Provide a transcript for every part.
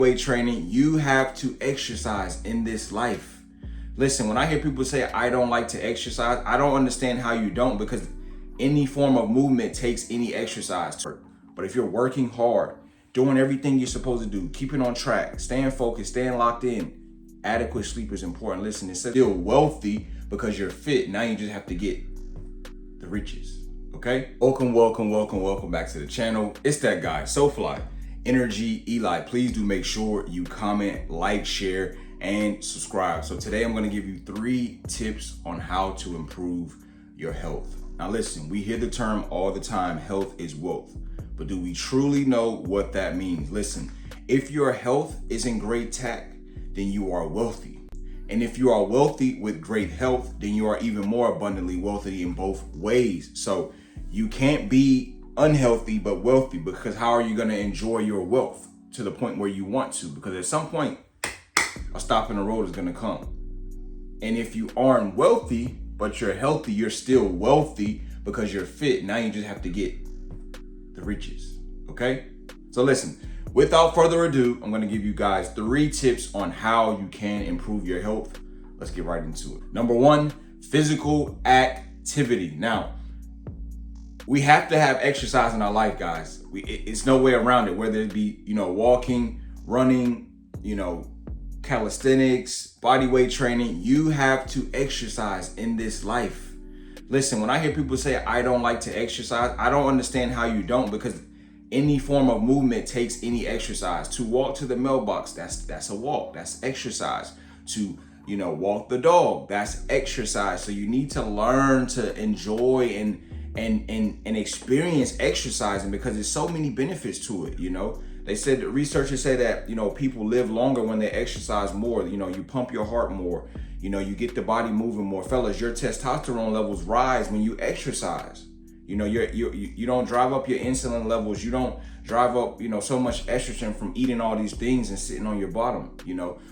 weight training, you have to exercise in this life. Listen, when I hear people say, I don't like to exercise, I don't understand how you don't, because any form of movement takes any exercise. But if you're working hard, doing everything you're supposed to do, keeping on track, staying focused, staying locked in, adequate sleep is important. Listen, it's still wealthy because you're fit. Now you just have to get the riches, okay? Welcome back to the channel. It's that guy, SoFly, TheEnergyEli. Please do make sure you comment, like, share, and subscribe. So today I'm gonna give you 3 tips on how to improve your health. Now listen, we hear the term all the time, health is wealth. But do we truly know what that means? Listen, if your health is in great tact, then you are wealthy. And if you are wealthy with great health, then you are even more abundantly wealthy in both ways. So you can't be unhealthy but wealthy, because how are you going to enjoy your wealth to the point where you want to? Because at some point, a stop in the road is going to come. And if you aren't wealthy but you're healthy, you're still wealthy because you're fit. Now you just have to get the riches, okay? So listen, without further ado, I'm gonna give you guys 3 tips on how you can improve your health. Let's get right into it. Number 1, physical activity. Now, we have to have exercise in our life, guys. It's no way around it, whether it be, walking, running, calisthenics, body weight training. You have to exercise in this life. Listen, when I hear people say, I don't like to exercise, I don't understand how you don't, because any form of movement takes any exercise. To walk to the mailbox, that's a walk, that's exercise. To, walk the dog, that's exercise. So you need to learn to enjoy and experience exercising, because there's so many benefits to it. They said, researchers say that, people live longer when they exercise more. You pump your heart more. You get the body moving more. Fellas, your testosterone levels rise when you exercise. You don't drive up your insulin levels. You don't drive up, so much estrogen from eating all these things and sitting on your bottom.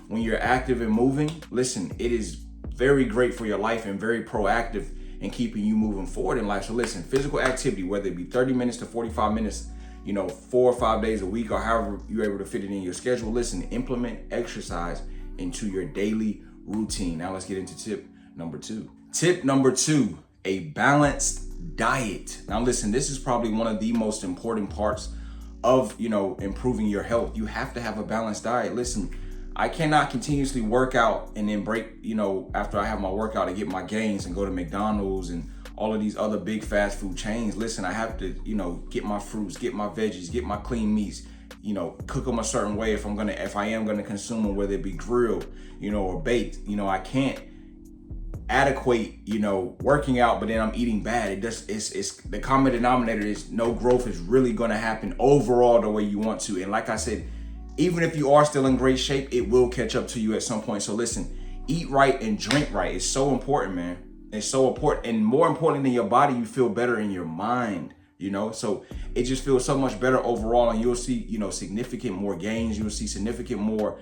When you're active and moving, listen, it is very great for your life and very proactive in keeping you moving forward in life. So listen, physical activity, whether it be 30 minutes to 45 minutes, 4 or 5 days a week, or however you're able to fit it in your schedule. Listen, implement exercise into your daily routine. Now let's get into tip number 2. Tip number 2, a balanced diet. Now listen, this is probably one of the most important parts of, improving your health. You have to have a balanced diet. Listen, I cannot continuously work out and then break, after I have my workout to get my gains and go to McDonald's and all of these other big fast food chains. Listen, I have to, get my fruits, get my veggies, get my clean meats, cook them a certain way if I am gonna consume them, whether it be grilled, or baked. I can't adequate, working out, but then I'm eating bad. It's the common denominator is no growth is really gonna happen overall the way you want to. And like I said, even if you are still in great shape, it will catch up to you at some point. So listen, eat right and drink right. It's so important, man. It's so important. And more important than your body, you feel better in your mind, so it just feels so much better overall. And you'll see, significant more gains. You'll see significant more,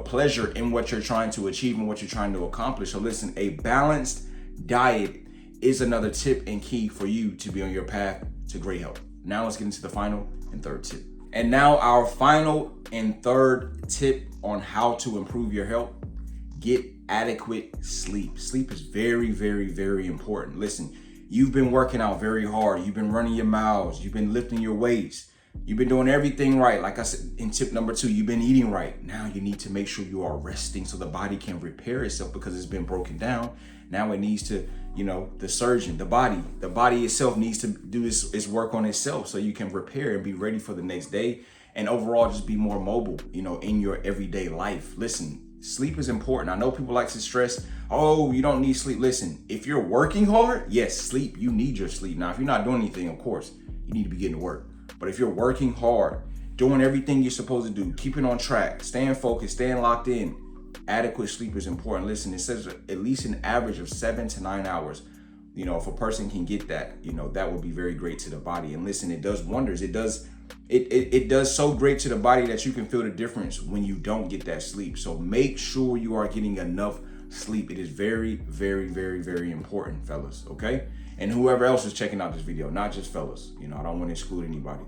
pleasure in what you're trying to achieve and what you're trying to accomplish. So listen, a balanced diet is another tip and key for you to be on your path to great health. Now let's get into the final and 3rd tip. And now our final and 3rd tip on how to improve your health: get adequate sleep. Sleep is very, very, very important. Listen, you've been working out very hard. You've been running your miles. You've been lifting your weights. You've been doing everything right. Like I said in tip number 2, you've been eating right. Now you need to make sure you are resting so the body can repair itself, because it's been broken down. Now it needs to, the surgeon, the body itself needs to do its work on itself so you can repair and be ready for the next day, and overall just be more mobile, in your everyday life. Listen, sleep is important. I know people like to stress, oh, you don't need sleep. Listen, if you're working hard, yes, sleep, you need your sleep. Now, if you're not doing anything, of course, you need to be getting to work. But if you're working hard, doing everything you're supposed to do, keeping on track, staying focused, staying locked in, adequate sleep is important. Listen, it says at least an average of 7 to 9 hours. If a person can get that, that would be very great to the body. And listen, it does wonders. It does so great to the body that you can feel the difference when you don't get that sleep. So make sure you are getting enough sleep. It is very, very, very, very important, fellas, okay? And whoever else is checking out this video, not just fellas, I don't want to exclude anybody.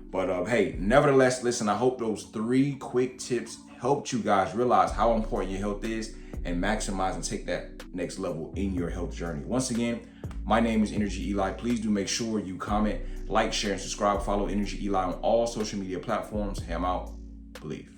But hey, nevertheless, listen, I hope those 3 quick tips helped you guys realize how important your health is and maximize and take that next level in your health journey. Once again, my name is Energy Eli. Please do make sure you comment, like, share, and subscribe. Follow Energy Eli on all social media platforms. Hey, I'm out. Believe.